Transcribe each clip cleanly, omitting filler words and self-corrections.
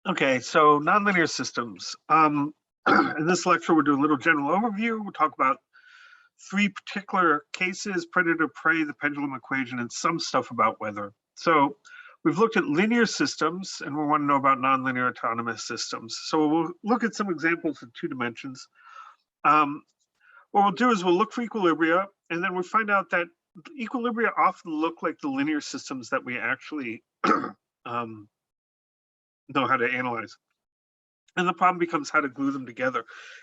Okay, so nonlinear systems. In this lecture, we'll do a little general overview. We'll talk about three particular cases: predator, prey, the pendulum equation, and some stuff about weather. So we've looked at linear systems, and we want to know about nonlinear autonomous systems. So we'll look at some examples in 2 dimensions. What we'll do is we'll look for equilibria, and then we'll find out that equilibria often look like the linear systems that we actually know how to analyze. And the problem becomes how to glue them together.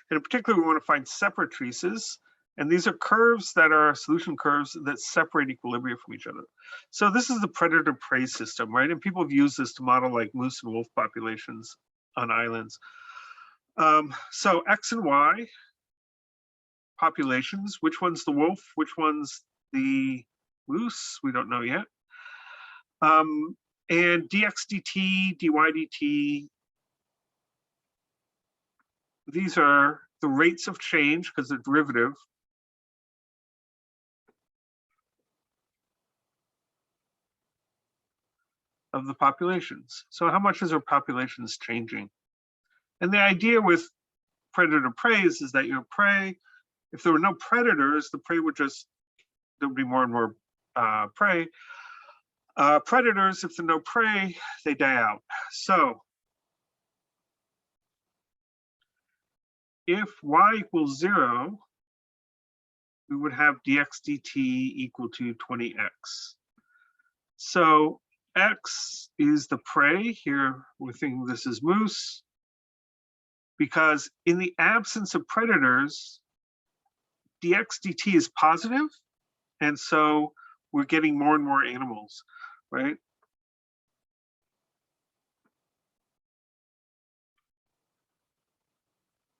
And in particular, we want to find separatrices. And these are curves that are solution curves that separate equilibria from each other. So this is the predator-prey system, right? And people have used this to model like moose and wolf populations on islands. So X and Y populations, which one's the wolf, which one's the moose, we don't know yet. And dx dt, dy dt, these are the rates of change because they're derivative of the populations. So how much is our populations changing? And the idea with predator prey is that your prey, if there were no predators, the prey would just, there would be more and more prey. Predators, if there's no prey, they die out. So if y equals 0, we would have dx dt equal to 20x. So x is the prey. Here we're thinking this is moose, because in the absence of predators, dx dt is positive, and so we're getting more and more animals, right?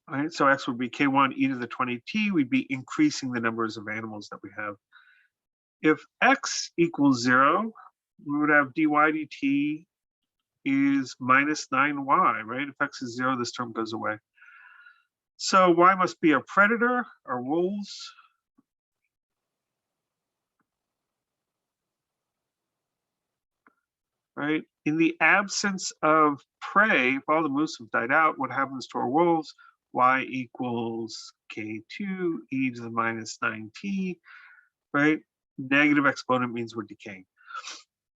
All right, so x would be k1 e to the 20t. We'd be increasing the numbers of animals that we have. If x equals 0, we would have dy dt is minus 9y, right? If x is 0, this term goes away. So y must be our predator, our wolves. Right? In the absence of prey, if all the moose have died out, what happens to our wolves? Y equals k2 e to the minus 9t, right? Negative exponent means we're decaying.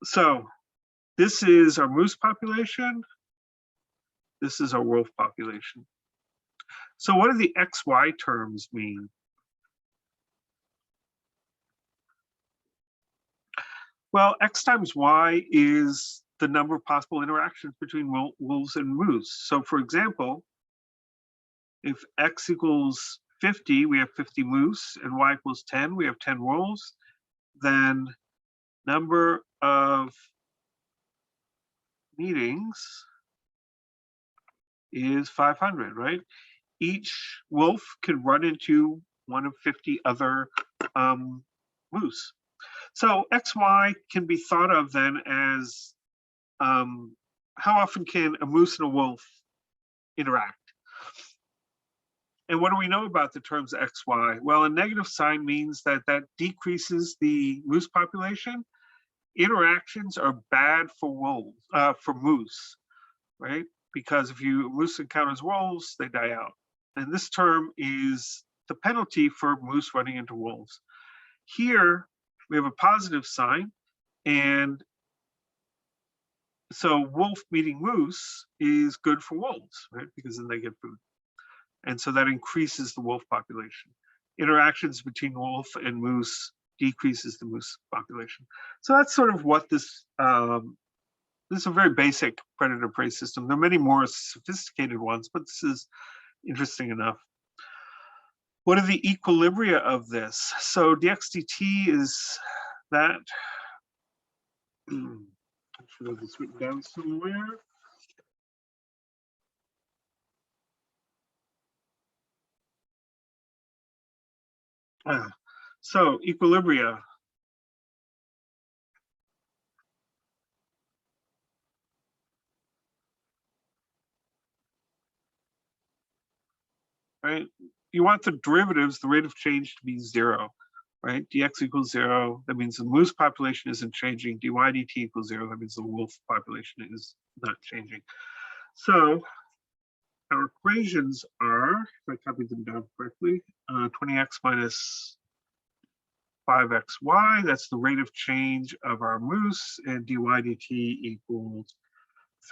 So this is our moose population. This is our wolf population. So what do the XY terms mean? Well, x times y is the number of possible interactions between wolves and moose. So for example, if x equals 50, we have 50 moose, and y equals 10, we have 10 wolves, then number of meetings is 500, right? Each wolf could run into one of 50 other moose. So XY can be thought of then as how often can a moose and a wolf interact? And what do we know about the terms XY? Well, a negative sign means that that decreases the moose population. Interactions are bad for wolves, for moose, right? Because if moose encounters wolves, they die out. And this term is the penalty for moose running into wolves. Here, we have a positive sign, and so wolf meeting moose is good for wolves, right? Because then they get food. And so that increases the wolf population. Interactions between wolf and moose decreases the moose population. So that's sort of what this is a very basic predator-prey system. There are many more sophisticated ones, but this is interesting enough. What are the equilibria of this? So dx dt is that. I should have this written down somewhere. So equilibria. Right? You want the derivatives, the rate of change, to be 0, right? Dx equals 0. That means the moose population isn't changing. Dy dt equals 0. That means the wolf population is not changing. So our equations are, if I copied them down correctly, 20x minus 5xy, that's the rate of change of our moose, and dy dt equals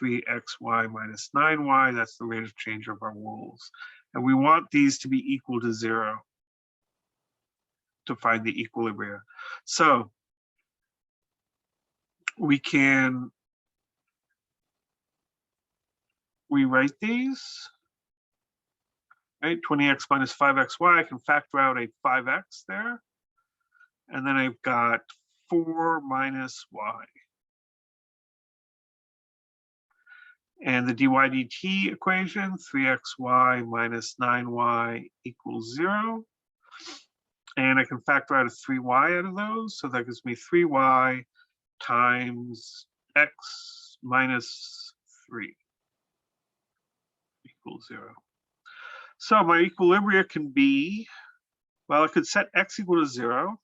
3xy minus 9y, that's the rate of change of our wolves. And we want these to be equal to 0 to find the equilibria. So we can rewrite these, right? 20x minus 5xy, I can factor out a 5x there. And then I've got 4 minus y. And the dy dt equation, 3xy minus 9y equals 0. And I can factor out a 3y out of those. So that gives me 3y times x minus 3 equals 0. So my equilibria can be, well, I could set x equal to 0.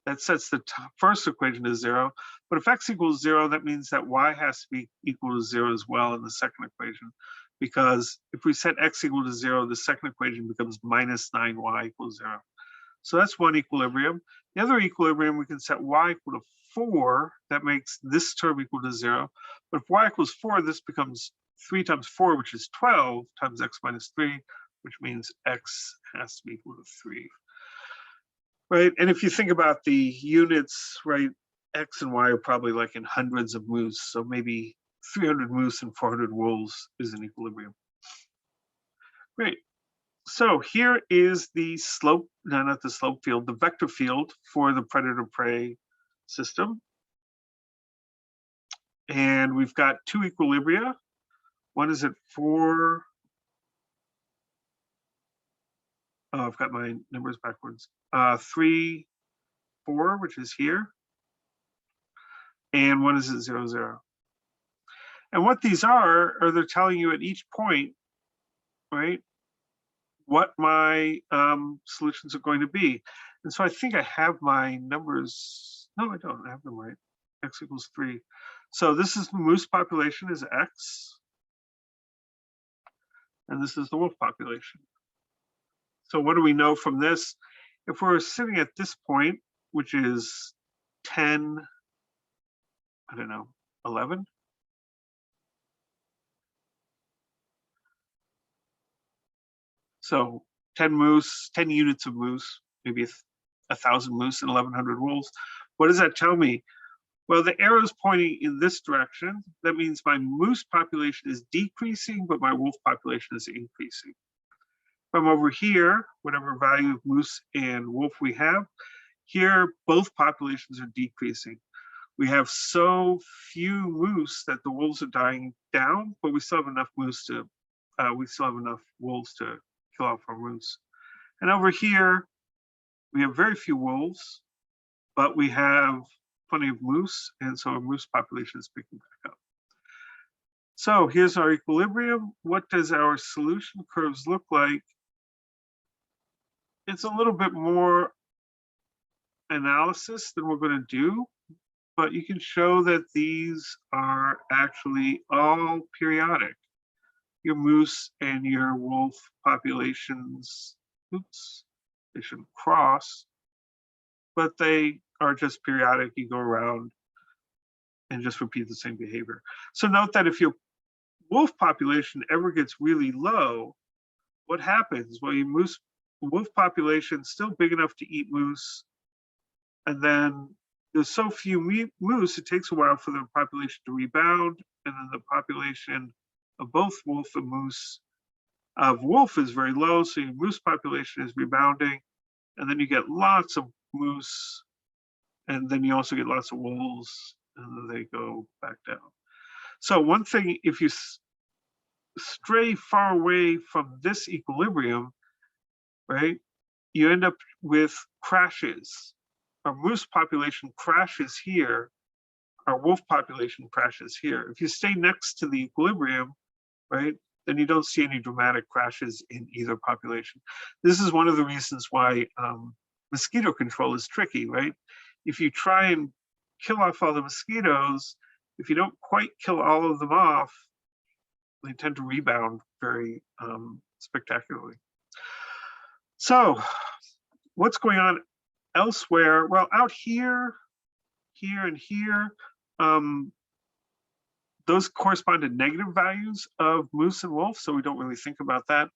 That sets the first equation to 0. But if x equals 0, that means that y has to be equal to 0 as well in the second equation. Because if we set x equal to 0, the second equation becomes minus 9y equals 0. So that's one equilibrium. The other equilibrium, we can set y equal to 4. That makes this term equal to 0. But if y equals 4, this becomes 3 times 4, which is 12, times x minus 3, which means x has to be equal to 3. Right, and if you think about the units, right, x and y are probably like in hundreds of moose, so maybe 300 moose and 400 wolves is an equilibrium. Great. So here is the slope, no, not the slope field, the vector field for the predator-prey system. And we've got two equilibria. One is at 4. Oh, I've got my numbers backwards. 3, 4, which is here. And one is at 0, 0. And what these are they're telling you at each point, right, what my solutions are going to be. And so I think I have my numbers. No, I don't have them right. X equals 3. So this is the moose population is X. And this is the wolf population. So what do we know from this? If we're sitting at this point, which is 10, I don't know, 11. So 10 moose, 10 units of moose, maybe 1,000 moose and 1,100 wolves. What does that tell me? Well, the arrow is pointing in this direction. That means my moose population is decreasing, but my wolf population is increasing. From over here, whatever value of moose and wolf we have, here both populations are decreasing. We have so few moose that the wolves are dying down, but we still have enough moose to, we still have enough wolves to kill off our moose. And over here, we have very few wolves, but we have plenty of moose, and so our moose population is picking back up. So here's our equilibrium. What does our solution curves look like? It's a little bit more analysis than we're going to do, but you can show that these are actually all periodic. Your moose and your wolf populations, oops, they shouldn't cross, but they are just periodic. You go around and just repeat the same behavior. So note that if your wolf population ever gets really low, what happens? Well, your wolf population is still big enough to eat moose, and then there's so few moose, it takes a while for the population to rebound, and then the population of both wolf and moose of wolf is very low, so your moose population is rebounding, and then you get lots of moose, and then you also get lots of wolves, and then they go back down. So one thing, if you stray far away from this equilibrium, right, you end up with crashes. Our moose population crashes here, our wolf population crashes here. If you stay next to the equilibrium, right, then you don't see any dramatic crashes in either population. This is one of the reasons why mosquito control is tricky, right? If you try and kill off all the mosquitoes if you don't quite kill all of them off, they tend to rebound very spectacularly. So what's going on elsewhere? Well, out here, here, and here, those correspond to negative values of moose and wolf, so we don't really think about that.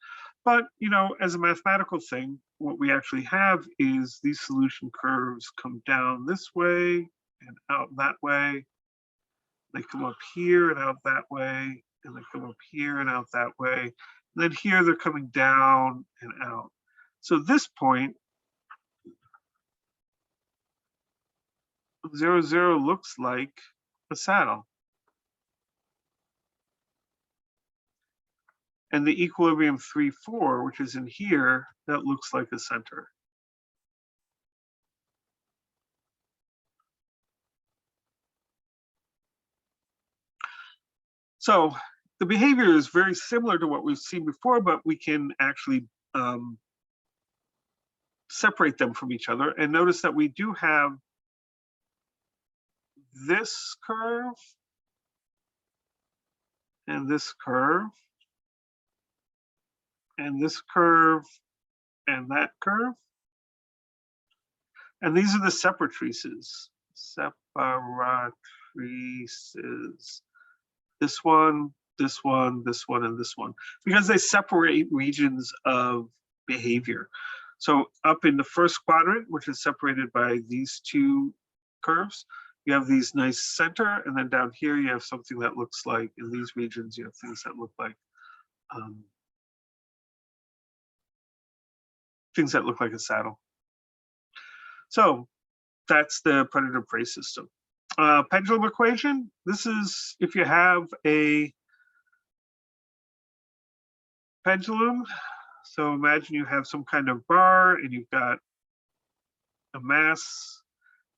But, you know, as a mathematical thing, what we actually have is these solution curves come down this way and out that way. They come up here and out that way, and they come up here and out that way. And then here they're coming down and out. So this point, 0, 0 looks like a saddle. And the equilibrium 3, 4, which is in here, that looks like a center. So the behavior is very similar to what we've seen before, but we can actually separate them from each other. And notice that we do have this curve and this curve and this curve and that curve. And these are the separatrices. Separatrices. This one, this one, this one, and this one, because they separate regions of behavior. So up in the first quadrant, which is separated by these two curves, you have these nice center, and then down here you have something that looks like, in these regions, you have things that look like a saddle. So that's the predator-prey system. Pendulum equation, this is if you have a pendulum. So imagine you have some kind of bar and you've got a mass,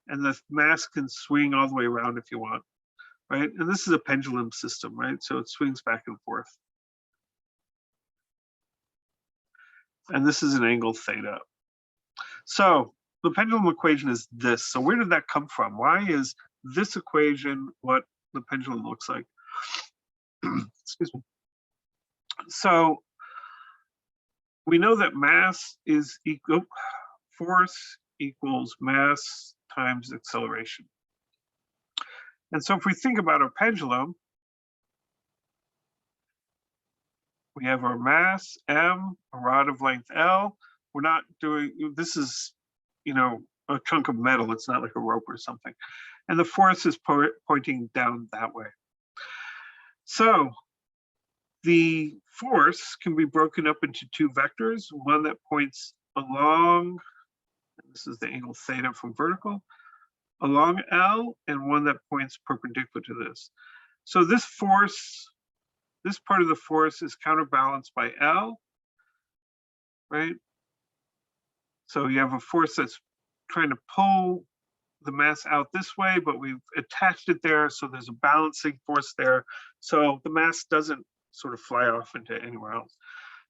and the mass can swing all the way around if you want, right? And this is a pendulum system, right? So it swings back and forth. And this is an angle theta. So the pendulum equation is this. So where did that come from? Why is this equation what the pendulum looks like? Excuse me. So we know that mass is equal, force equals mass times acceleration. And so if we think about our pendulum, we have our mass M, a rod of length L. We're not doing, this is, you know, a chunk of metal. It's not like a rope or something. And the force is pointing down that way. So the force can be broken up into two vectors, one that points along, this is the angle theta from vertical, along L, and one that points perpendicular to this. So this force, this part of the force is counterbalanced by L, right? So you have a force that's trying to pull the mass out this way, but we've attached it there, so there's a balancing force there. So the mass doesn't sort of fly off into anywhere else.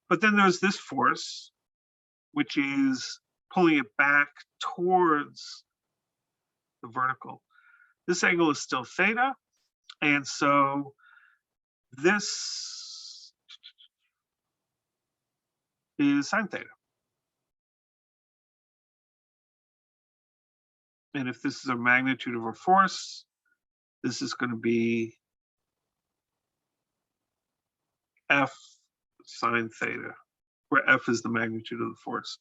But then there's this force, which is pulling it back towards the vertical. This angle is still theta, and so this is sine theta. And if this is a magnitude of a force, this is going to be F sine theta, where F is the magnitude of the force.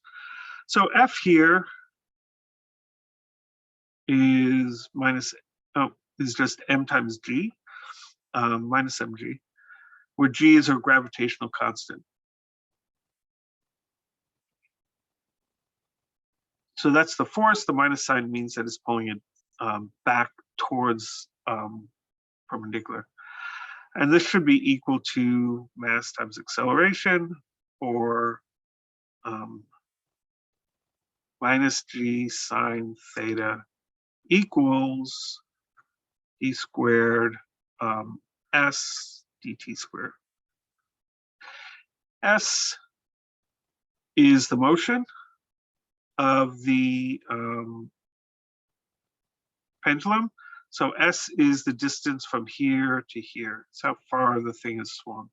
So F here is is just M times G, minus mg, where G is our gravitational constant. So that's the force. The minus sign means that it's pulling it back towards perpendicular. And this should be equal to mass times acceleration, or minus G sine theta equals d squared s dt squared. S is the motion of the pendulum. So S is the distance from here to here. It's how far the thing is swung.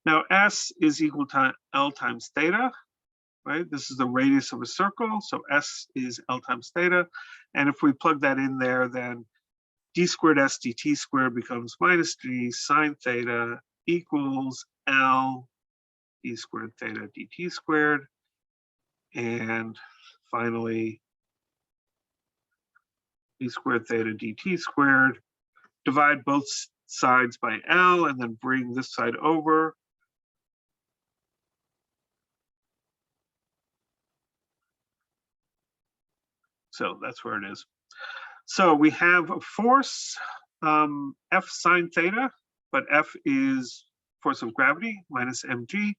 Now S is equal to L times theta, right? This is the radius of a circle. So S is L times theta. And if we plug that in there, then d squared S dt squared becomes minus g sine theta equals L d squared theta dt squared. And finally, d squared theta dt squared. Divide both sides by L and then bring this side over. So that's where it is. So we have a force, F sine theta, but F is force of gravity minus mg.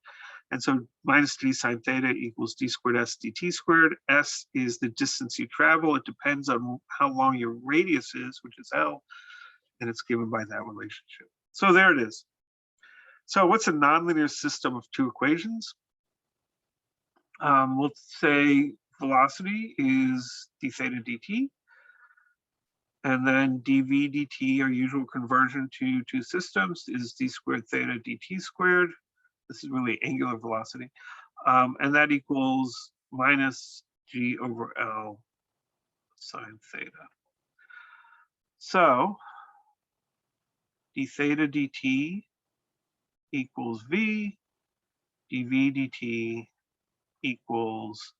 And so minus g sine theta equals d squared S dt squared. S is the distance you travel. It depends on how long your radius is, which is L, and it's given by that relationship. So there it is. So what's a nonlinear system of two equations? We'll say velocity is d theta dt, and then dv dt, our usual conversion to two systems, is d squared theta dt squared. This is really angular velocity. And that equals minus g over L sine theta. So d theta dt equals v, dv dt equals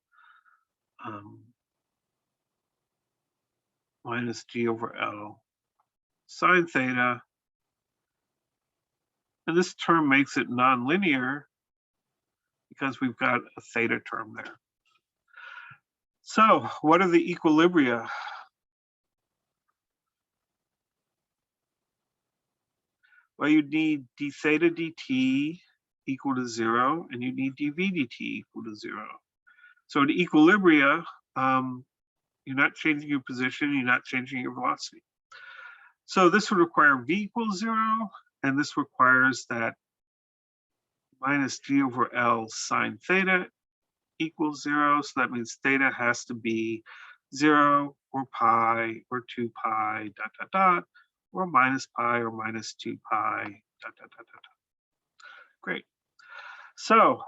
minus g over L sine theta. And this term makes it nonlinear because we've got a theta term there. So what are the equilibria? Well, you need d theta dt equal to 0, and you need dv dt equal to 0. So at equilibria, you're not changing your position, you're not changing your velocity. So this would require v equals 0, and this requires that minus g over L sine theta equals 0. So that means theta has to be 0 or pi or 2 pi dot dot dot, or minus pi or minus 2 pi dot dot dot dot. Great. So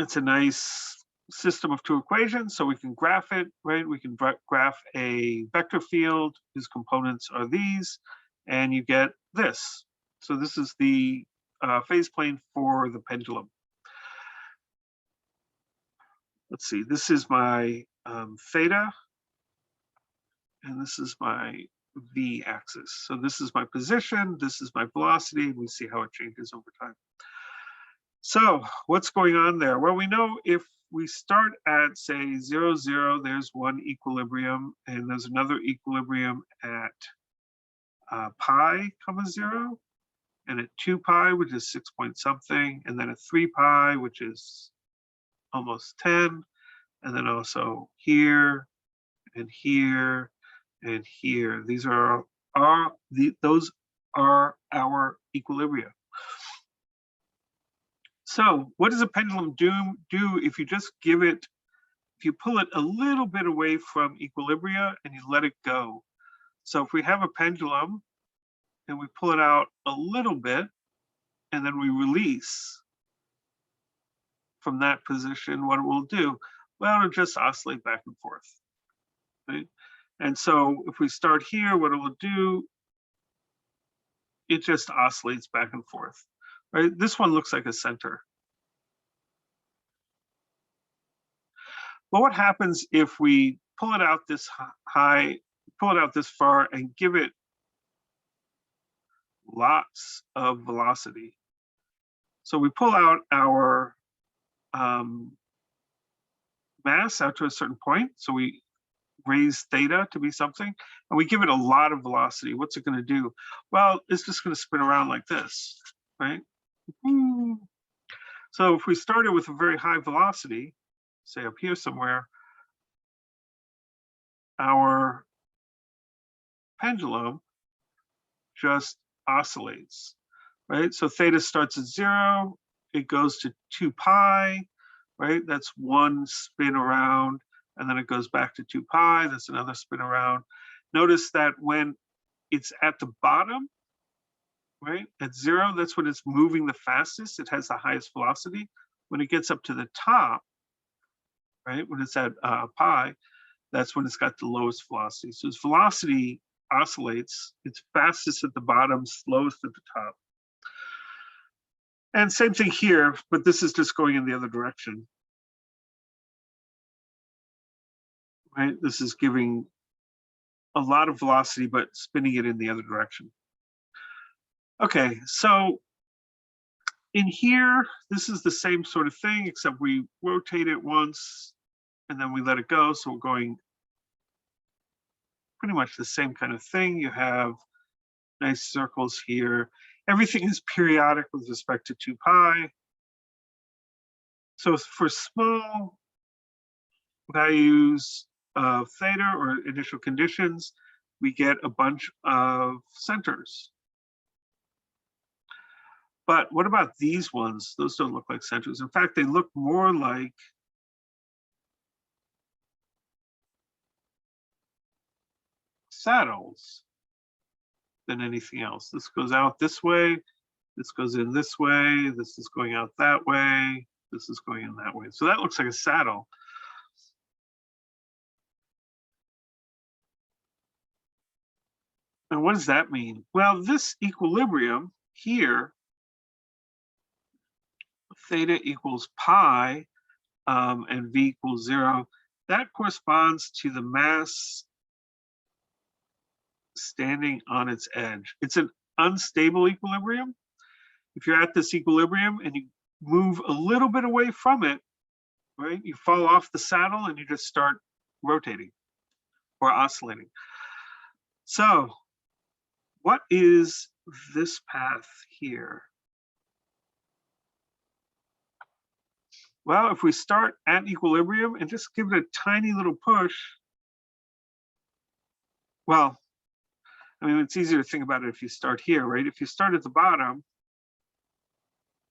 it's a nice system of two equations, so we can graph it, right? We can graph a vector field whose components are these, and you get this. So this is the phase plane for the pendulum. Let's see, this is my theta, and this is my v axis. So this is my position, this is my velocity, and we see how it changes over time. So what's going on there? Well, we know if we start at, say, 0, 0, there's one equilibrium, and there's another equilibrium at pi comma 0, and at 2 pi, which is 6 point something, and then at 3 pi, which is almost 10, and then also here, and here, and here. These are those are our equilibria. So what does a pendulum do if you just give it, if you pull it a little bit away from equilibria and you let it go? So if we have a pendulum and we pull it out a little bit and then we release from that position, what it will do? Well, it'll just oscillate back and forth, right? And so if we start here, what it will do, it just oscillates back and forth, right? This one looks like a center. But what happens if we pull it out this high, pull it out this far, and give it lots of velocity? So we pull out our mass out to a certain point. So we raise theta to be something, and we give it a lot of velocity. What's it going to do? Well, it's just going to spin around like this, right? So if we started with a very high velocity, say up here somewhere, our pendulum just oscillates, right? So theta starts at 0, it goes to 2 pi, right? That's one spin around, and then it goes back to 2 pi. That's another spin around. Notice that when it's at the bottom, right, at 0, that's when it's moving the fastest. It has the highest velocity. When it gets up to the top, right, when it's at pi, that's when it's got the lowest velocity. So its velocity oscillates. It's fastest at the bottom, slowest at the top. And same thing here, but this is just going in the other direction. Right? This is giving a lot of velocity, but spinning it in the other direction. Okay, so in here, this is the same sort of thing, except we rotate it once and then we let it go. So we're going pretty much the same kind of thing. You have nice circles here. Everything is periodic with respect to 2 pi. So for small values of theta or initial conditions, we get a bunch of centers. But what about these ones? Those don't look like centers. In fact, they look more like saddles than anything else. This goes out this way, this goes in this way, this is going out that way, this is going in that way. So that looks like a saddle. And what does that mean? Well, this equilibrium here, theta equals pi and v equals 0, that corresponds to the mass standing on its edge. It's an unstable equilibrium. If you're at this equilibrium and you move a little bit away from it, right, you fall off the saddle and you just start rotating or oscillating. So what is this path here? Well, if we start at equilibrium and just give it a tiny little push, well, I mean, it's easier to think about it if you start here, right? If you start at the bottom,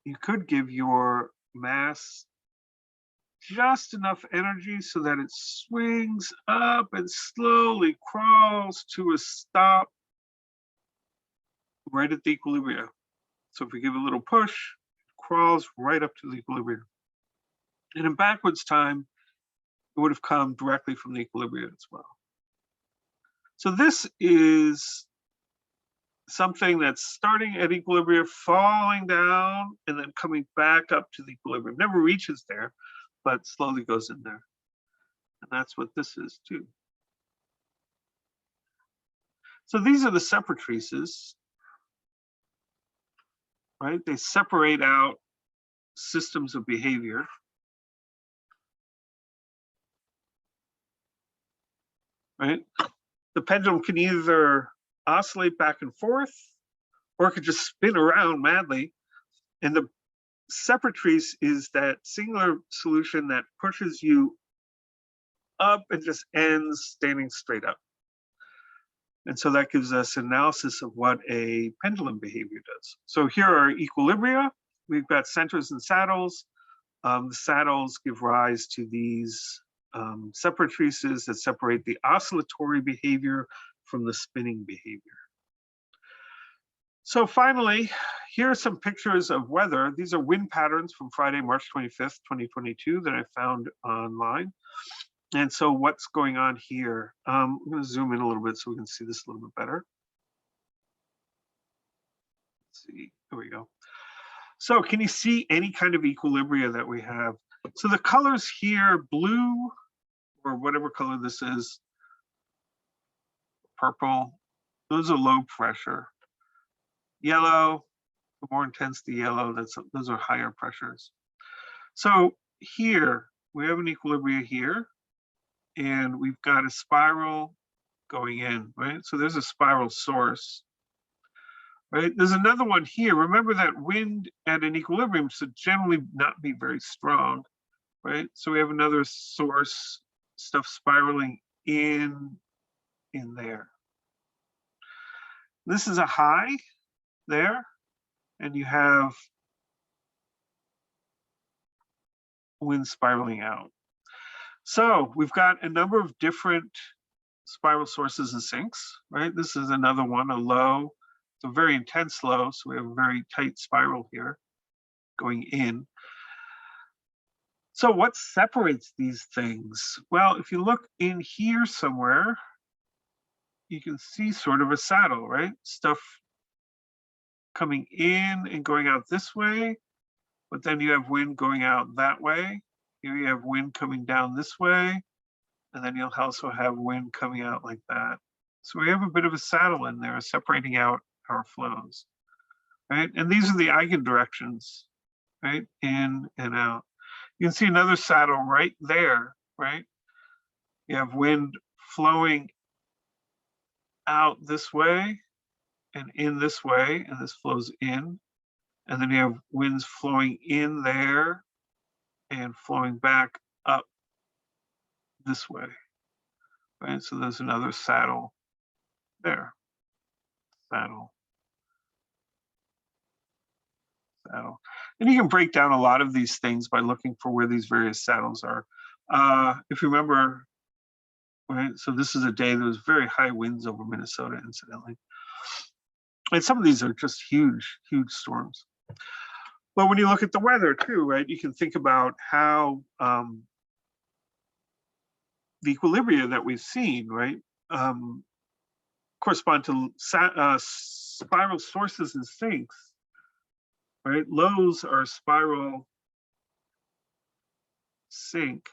you could give your mass just enough energy so that it swings up and slowly crawls to a stop right at the equilibrium. So if we give a little push, it crawls right up to the equilibrium. And in backwards time, it would have come directly from the equilibrium as well. So this is something that's starting at equilibrium, falling down, and then coming back up to the equilibrium. Never reaches there, but slowly goes in there. And that's what this is too. So these are the separatrices, right? They separate out systems of behavior. Right? The pendulum can either oscillate back and forth, or it could just spin around madly. And the separatrice is that singular solution that pushes you up and just ends standing straight up. And so that gives us analysis of what a pendulum behavior does. So here are equilibria. We've got centers and saddles. The saddles give rise to these separatrices that separate the oscillatory behavior from the spinning behavior. So finally, here are some pictures of weather. These are wind patterns from Friday, March 25th, 2022 that I found online. And so what's going on here? I'm going to zoom in a little bit so we can see this a little bit better. Let's see, there we go. So can you see any kind of equilibria that we have? So the colors here, blue, or whatever color this is, purple, those are low pressure. Yellow, the more intense the yellow, those are higher pressures. So here, we have an equilibria here, and we've got a spiral going in, right? So there's a spiral source, right? There's another one here. Remember that wind at an equilibrium should generally not be very strong, right? So we have another source, stuff spiraling in there. This is a high there, and you have wind spiraling out. So we've got a number of different spiral sources and sinks, right? This is another one, a low. It's a very intense low, so we have a very tight spiral here going in. So what separates these things? Well, if you look in here somewhere, you can see sort of a saddle, right? Stuff coming in and going out this way, but then you have wind going out that way. Here you have wind coming down this way, and then you'll also have wind coming out like that. So we have a bit of a saddle in there separating out our flows, right? And these are the eigendirections, right? In and out. You can see another saddle right there, right? You have wind flowing out this way and in this way, and this flows in. And then you have winds flowing in there and flowing back up this way, right? So there's another saddle there, saddle. And you can break down a lot of these things by looking for where these various saddles are. If you remember, right, so this is a day there was very high winds over Minnesota, incidentally. And some of these are just huge, huge storms. But when you look at the weather too, right, you can think about how the equilibria that we've seen, right, correspond to spiral sources and sinks. Right, lows are spiral sink.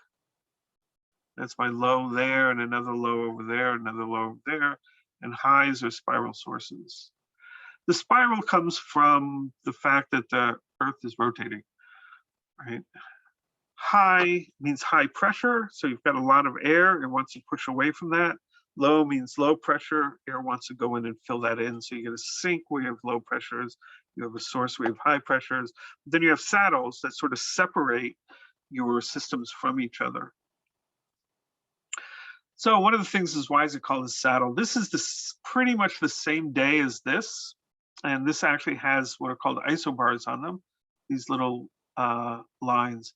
That's my low there, and another low over there, another low over there, and highs are spiral sources. The spiral comes from the fact that the Earth is rotating, right? High means high pressure, so you've got a lot of air, and once you push away from that, low means low pressure, air wants to go in and fill that in, so you get a sink where you have low pressures, you have a source where you have high pressures, then you have saddles that sort of separate your systems from each other. So one of the things is, why is it called a saddle? This is pretty much the same day as this, and this actually has what are called isobars on them, these little lines.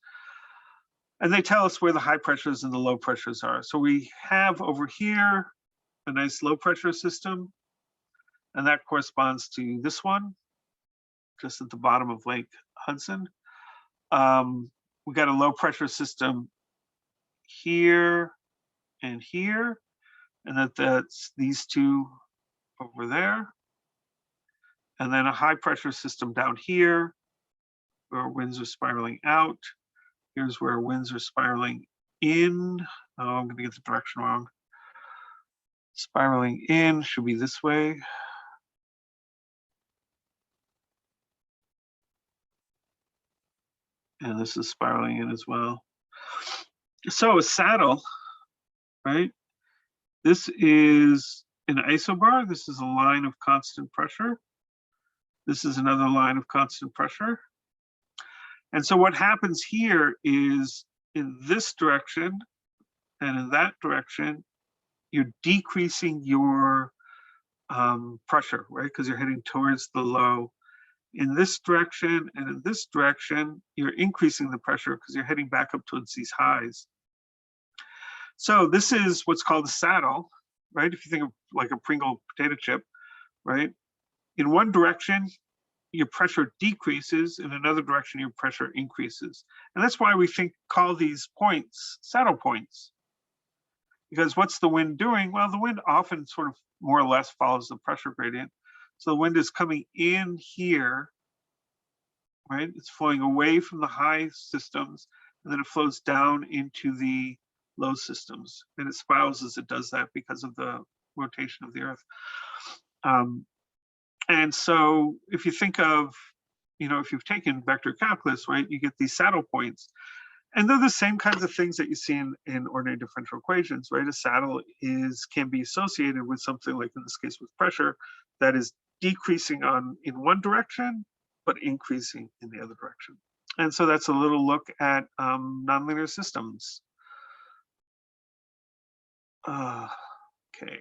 And they tell us where the high pressures and the low pressures are. So we have over here a nice low pressure system, and that corresponds to this one, just at the bottom of Lake Hudson. We got a low pressure system here and here, and that's these two over there. And then a high pressure system down here, where winds are spiraling out. Here's where winds are spiraling in. Oh, I'm going to get the direction wrong. Spiraling in should be this way. And this is spiraling in as well. So a saddle, right? This is an isobar. This is a line of constant pressure. This is another line of constant pressure. And so what happens here is, in this direction and in that direction, you're decreasing your pressure, right? Because you're heading towards the low. In this direction and in this direction, you're increasing the pressure because you're heading back up towards these highs. So this is what's called a saddle, right? If you think of like a Pringle potato chip, right? In one direction, your pressure decreases, in another direction, your pressure increases. And that's why we call these points saddle points. Because what's the wind doing? Well, the wind often sort of more or less follows the pressure gradient. So the wind is coming in here, right? It's flowing away from the high systems, and then it flows down into the low systems. And it spirals as it does that because of the rotation of the Earth. And so if you think of, if you've taken vector calculus, right, you get these saddle points. And they're the same kinds of things that you see in ordinary differential equations, right? A saddle can be associated with something like, in this case, with pressure that is decreasing in one direction, but increasing in the other direction. And so that's a little look at nonlinear systems. Okay.